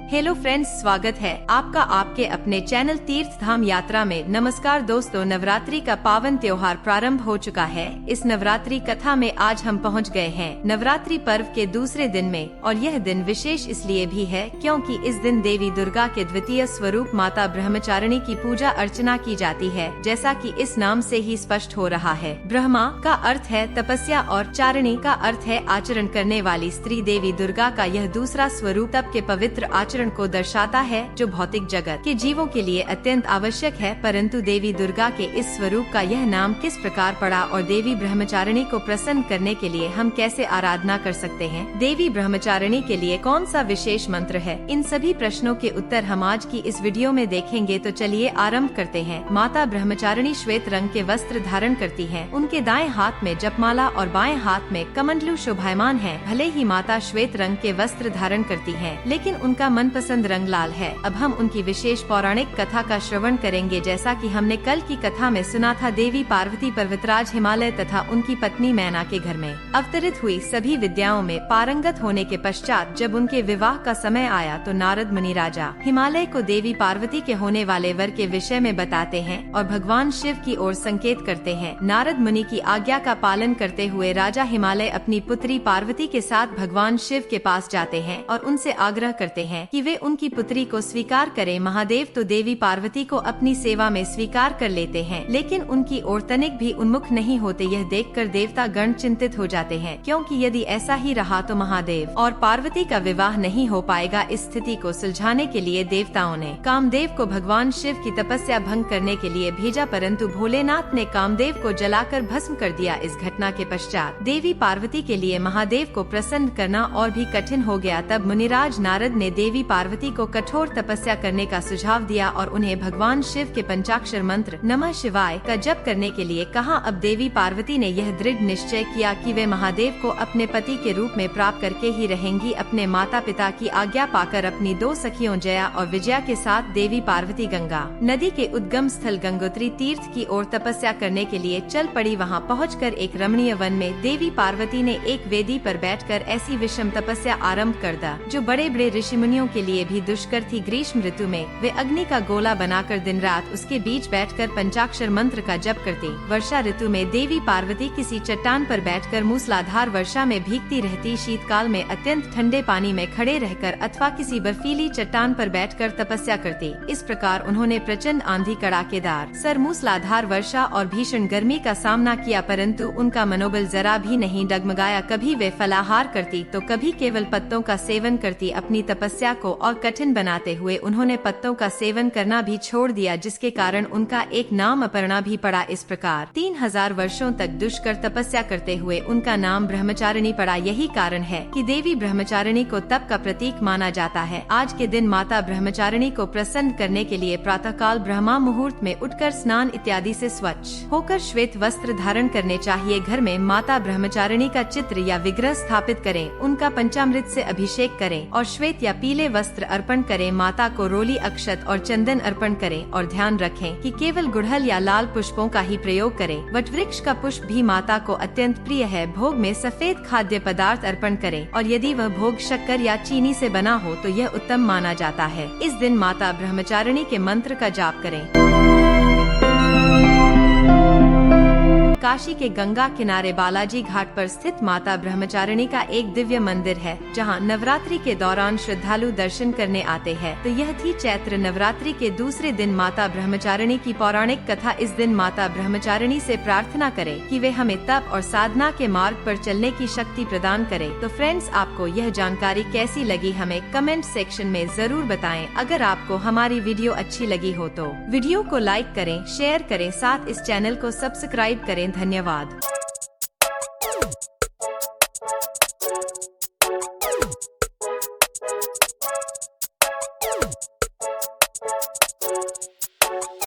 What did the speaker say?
Hello friends, स्वागत है आपका आपके अपने चैनल तीर्थ धाम यात्रा में। नमस्कार दोस्तों, नवरात्रि का पावन त्योहार प्रारंभ हो चुका है। इस नवरात्रि कथा में आज हम पहुंच गए हैं नवरात्रि पर्व के दूसरे दिन में, और यह दिन विशेष इसलिए भी है क्योंकि इस दिन देवी दुर्गा के द्वितीय स्वरूप माता ब्रह्मचारिणी की पूजा अर्चना की जाती है। जैसा कि इस नाम से ही स्पष्ट हो रहा है, ब्रह्मा का अर्थ है तपस्या और चारिणी का अर्थ है आचरण करने वाली स्त्री। देवी दुर्गा का यह दूसरा स्वरूप तप के पवित्र आचरण को दर्शाता है जो भौतिक जगत के जीवों के लिए अत्यंत आवश्यक है। परंतु देवी दुर्गा के इस स्वरूप का यह नाम किस प्रकार पड़ा और देवी ब्रह्मचारिणी को प्रसन्न करने के लिए हम कैसे आराधना कर सकते हैं, देवी ब्रह्मचारिणी के लिए कौन सा विशेष मंत्र है, इन सभी प्रश्नों के उत्तर हम आज की इस वीडियो में देखेंगे। तो चलिए आरंभ करते हैं। माता ब्रह्मचारिणी श्वेत रंग के वस्त्र धारण करती हैं। उनके दाएं हाथ में जपमाला और बाएं हाथ में कमंडलू शोभायमान है। भले ही माता श्वेत रंग के वस्त्र धारण करती हैं, लेकिन उनका मनपसंद रंग लाल है। अब हम उनकी विशेष पौराणिक कथा का श्रवण करेंगे। जैसा कि हमने कल की कथा में सुना था, देवी पार्वती पर्वतराज हिमालय तथा उनकी पत्नी मैना के घर में अवतरित हुई। सभी विद्याओं में पारंगत होने के पश्चात जब उनके विवाह का समय आया तो नारद मुनि राजा हिमालय को देवी पार्वती के होने वाले वर के विषय में बताते हैं और भगवान शिव की ओर संकेत करते हैं। नारद मुनि की आज्ञा का पालन करते हुए राजा हिमालय अपनी पुत्री पार्वती के साथ भगवान शिव के पास जाते हैं और उनसे आग्रह करते हैं कि वे उनकी पुत्री को स्वीकार करें। महादेव तो देवी पार्वती को अपनी सेवा में स्वीकार कर लेते हैं, लेकिन उनकी ओर तनिक भी उन्मुख नहीं होते। यह देखकर देवता गण चिंतित हो जाते हैं, क्योंकि यदि ऐसा ही रहा तो महादेव और पार्वती का विवाह नहीं हो पाएगा। इस स्थिति को सुलझाने के लिए देवताओं ने कामदेव को भगवान शिव की तपस्या भंग करने के लिए भेजा, परंतु भोलेनाथ ने कामदेव को जलाकर भस्म कर दिया। इस घटना के पश्चात देवी पार्वती के लिए महादेव को प्रसन्न करना और भी कठिन हो गया। तब मुनिराज नारद ने देवी पार्वती को कठोर तपस्या करने का सुझाव दिया और उन्हें भगवान शिव के पंचाक्षर मंत्र नमः शिवाय का जप करने के लिए कहा। अब देवी पार्वती ने यह दृढ़ निश्चय किया कि वे महादेव को अपने पति के रूप में प्राप्त करके ही रहेंगी। अपने माता पिता की आज्ञा पाकर अपनी दो सखियों जया और विजया के साथ देवी पार्वती गंगा नदी के उद्गम स्थल गंगोत्री तीर्थ की ओर तपस्या करने के लिए चल पड़ी। वहाँ पहुंचकर एक रमणीय वन में देवी पार्वती ने एक वेदी पर बैठकर ऐसी विषम तपस्या आरंभ कर दा जो बड़े बड़े ऋषि मुनियों के लिए भी दुष्कर थी। ग्रीष्म ऋतु में वे अग्नि का गोला बनाकर दिन रात उसके बीच बैठकर पंचाक्षर मंत्र का जप करती। वर्षा ऋतु में देवी पार्वती किसी चट्टान पर बैठकर मूसलाधार वर्षा में भीगती रहती। शीतकाल में अत्यंत ठंडे पानी में खड़े रहकर अथवा किसी बर्फीली चट्टान पर बैठकर तपस्या करती। इस प्रकार उन्होंने प्रचंड आंधी, कड़ाकेदार सर मूसलाधार वर्षा और भीषण गर्मी का सामना किया, परंतु उनका मनोबल जरा भी नहीं डगमगाया। कभी वे फलाहार करती तो कभी केवल पत्तों का सेवन करती। अपनी तपस्या को और कठिन बनाते हुए उन्होंने पत्तों का सेवन करना भी छोड़ दिया, जिसके कारण उनका एक नाम अपर्णा भी पड़ा। इस प्रकार 3000 वर्षों तक दुष्कर तपस्या करते हुए उनका नाम ब्रह्मचारिणी पड़ा। यही कारण है कि देवी ब्रह्मचारिणी को तप का प्रतीक माना जाता है। आज के दिन माता ब्रह्मचारिणी को प्रसन्न करने के लिए प्रातःकाल ब्रह्मा मुहूर्त में उठकर स्नान इत्यादि से स्वच्छ होकर श्वेत वस्त्र धारण करने चाहिए। घर में माता ब्रह्मचारिणी का चित्र या विग्रह स्थापित करें, उनका पंचामृत से अभिषेक करें और श्वेत या पीले वस्त्र अर्पण करें। माता को रोली, अक्षत और चंदन अर्पण करें और ध्यान रखें कि केवल गुड़हल या लाल पुष्पों का ही प्रयोग करें। वटवृक्ष का पुष्प भी माता को अत्यंत प्रिय है। भोग में सफेद खाद्य पदार्थ अर्पण करें और यदि वह भोग शक्कर या चीनी से बना हो तो यह उत्तम माना जाता है। इस दिन माता ब्रह्मचारिणी के मंत्र का जाप करें। काशी के गंगा किनारे बालाजी घाट पर स्थित माता ब्रह्मचारिणी का एक दिव्य मंदिर है, जहां नवरात्रि के दौरान श्रद्धालु दर्शन करने आते हैं। तो यह थी चैत्र नवरात्रि के दूसरे दिन माता ब्रह्मचारिणी की पौराणिक कथा। इस दिन माता ब्रह्मचारिणी से प्रार्थना करें कि वे हमें तप और साधना के मार्ग पर चलने की शक्ति प्रदान करें। तो फ्रेंड्स, आपको यह जानकारी कैसी लगी हमें कमेंट सेक्शन में जरूर बताएं। अगर आपको हमारी वीडियो अच्छी लगी हो तो वीडियो को लाइक करें, शेयर करें, साथ इस चैनल को सब्सक्राइब करें। धन्यवाद।